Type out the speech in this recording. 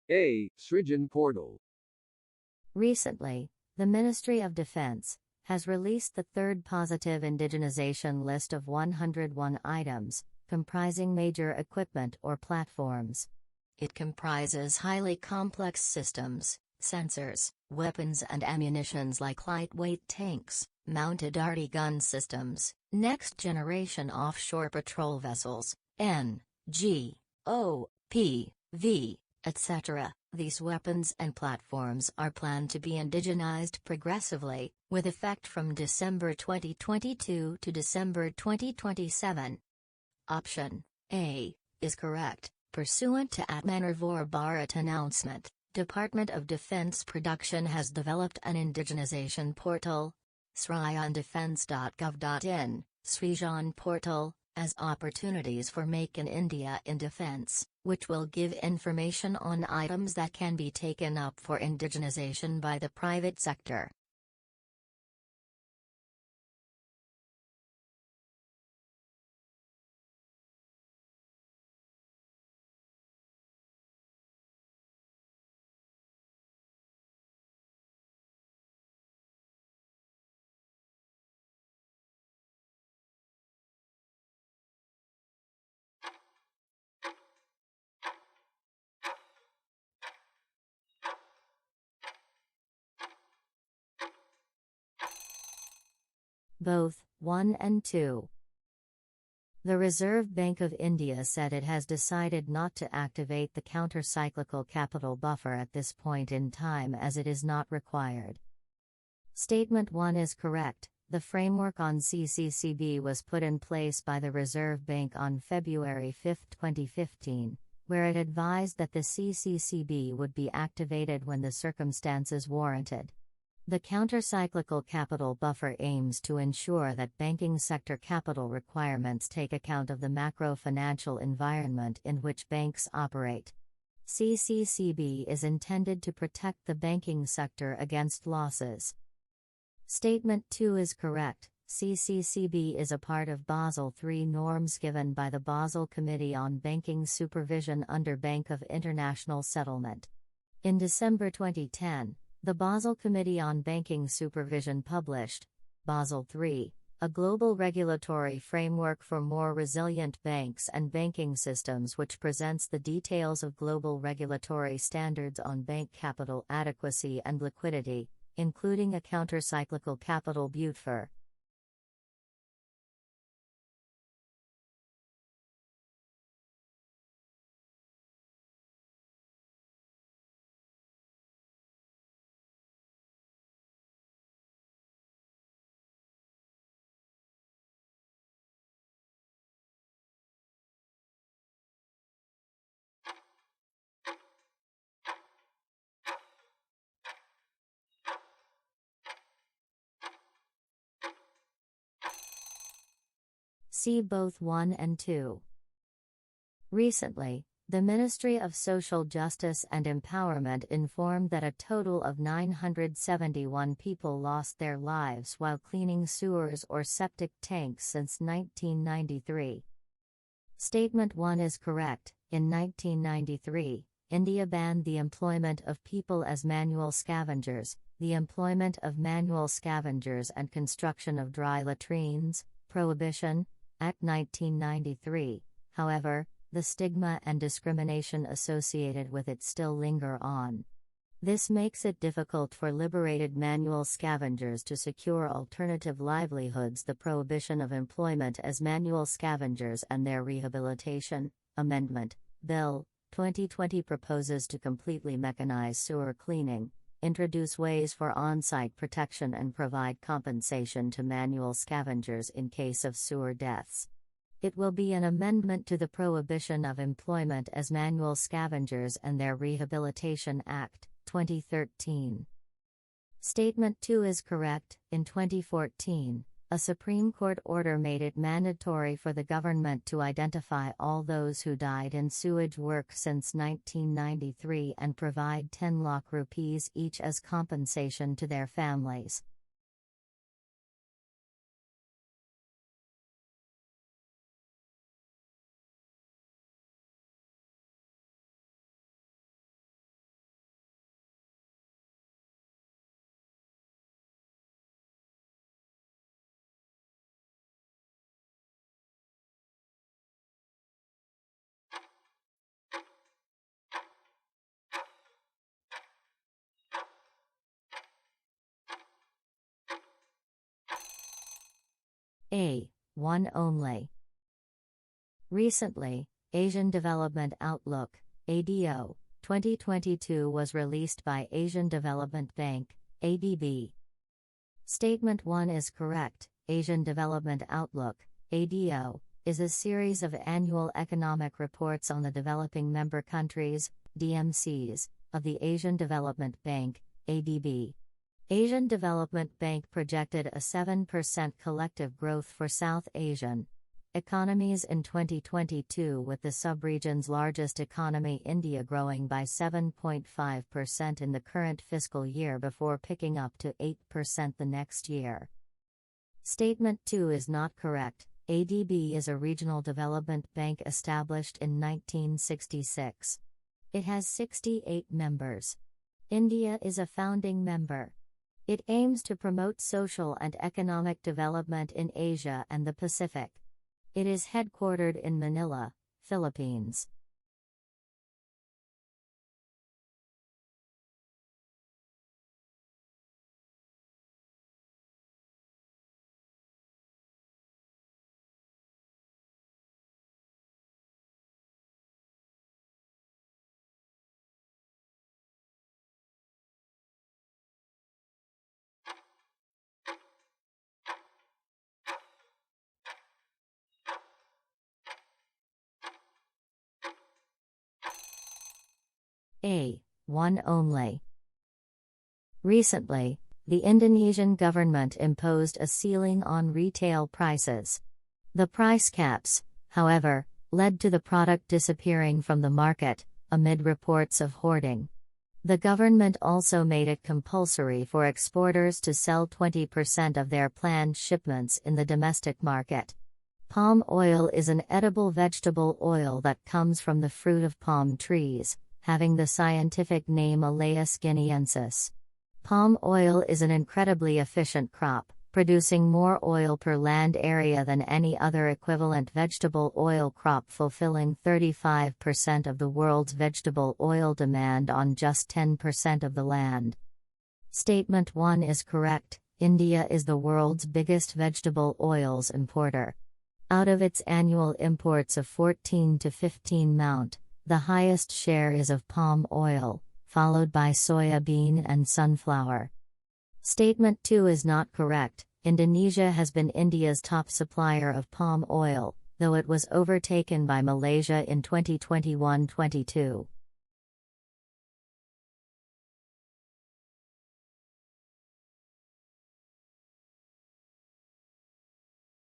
A. Srijan Portal. Recently, the Ministry of Defense has released the third positive indigenization list of 101 items, comprising major equipment or platforms. It comprises highly complex systems, sensors, weapons and ammunitions like lightweight tanks, mounted arty gun systems, next-generation offshore patrol vessels, N, G, O, P, V, etc. These weapons and platforms are planned to be indigenized progressively, with effect from December 2022 to December 2027. Option A is correct. Pursuant to Atmanarvor Bharat announcement, Department of Defense Production has developed an indigenization portal, sriondefense.gov.in, Srijan Portal, as opportunities for Make in India in Defense, which will give information on items that can be taken up for indigenization by the private sector. Both 1 and 2. The Reserve Bank of India said it has decided not to activate the countercyclical capital buffer at this point in time as it is not required. Statement 1 is correct. The framework on CCCB was put in place by the Reserve Bank on February 5, 2015, where it advised that the CCCB would be activated when the circumstances warranted. The countercyclical capital buffer aims to ensure that banking sector capital requirements take account of the macro-financial environment in which banks operate. CCCB is intended to protect the banking sector against losses. Statement 2 is correct. CCCB is a part of Basel III norms given by the Basel Committee on Banking Supervision under Bank of International Settlement. In December 2010, the Basel Committee on Banking Supervision published Basel III, a global regulatory framework for more resilient banks and banking systems, which presents the details of global regulatory standards on bank capital adequacy and liquidity, including a countercyclical capital buffer. See both 1 and 2. Recently, the Ministry of Social Justice and Empowerment informed that a total of 971 people lost their lives while cleaning sewers or septic tanks since 1993. Statement 1 is correct. In 1993, India banned the employment of people as manual scavengers, the employment of manual scavengers and construction of dry latrines, Prohibition, Act 1993. However, the stigma and discrimination associated with it still linger on. This makes it difficult for liberated manual scavengers to secure alternative livelihoods. The prohibition of employment as manual scavengers and their rehabilitation, Amendment, Bill, 2020 proposes to completely mechanize sewer cleaning, introduce ways for on-site protection and provide compensation to manual scavengers in case of sewer deaths. It will be an amendment to the Prohibition of Employment as Manual Scavengers and Their Rehabilitation Act, 2013. Statement 2 is correct. In 2014, a Supreme Court order made it mandatory for the government to identify all those who died in sewage work since 1993 and provide 10 lakh rupees each as compensation to their families. A. One only. Recently, Asian Development Outlook, ADO, 2022 was released by Asian Development Bank, ADB. Statement 1 is correct. Asian Development Outlook, ADO, is a series of annual economic reports on the developing member countries, DMCs, of the Asian Development Bank, ADB. Asian Development Bank projected a 7% collective growth for South Asian economies in 2022, with the subregion's largest economy, India, growing by 7.5% in the current fiscal year before picking up to 8% the next year. Statement 2 is not correct. ADB is a regional development bank established in 1966. It has 68 members. India is a founding member. It aims to promote social and economic development in Asia and the Pacific. It is headquartered in Manila, Philippines. A. One only. Recently, the Indonesian government imposed a ceiling on retail prices. The price caps, however, led to the product disappearing from the market, amid reports of hoarding. The government also made it compulsory for exporters to sell 20% of their planned shipments in the domestic market. Palm oil is an edible vegetable oil that comes from the fruit of palm trees, having the scientific name Elaeus guineensis. Palm oil is an incredibly efficient crop, producing more oil per land area than any other equivalent vegetable oil crop, fulfilling 35% of the world's vegetable oil demand on just 10% of the land. Statement 1 is correct. India is the world's biggest vegetable oils importer. Out of its annual imports of 14 to 15 Mt, the highest share is of palm oil, followed by soya bean and sunflower. Statement 2 is not correct. Indonesia has been India's top supplier of palm oil, though it was overtaken by Malaysia in 2021-22.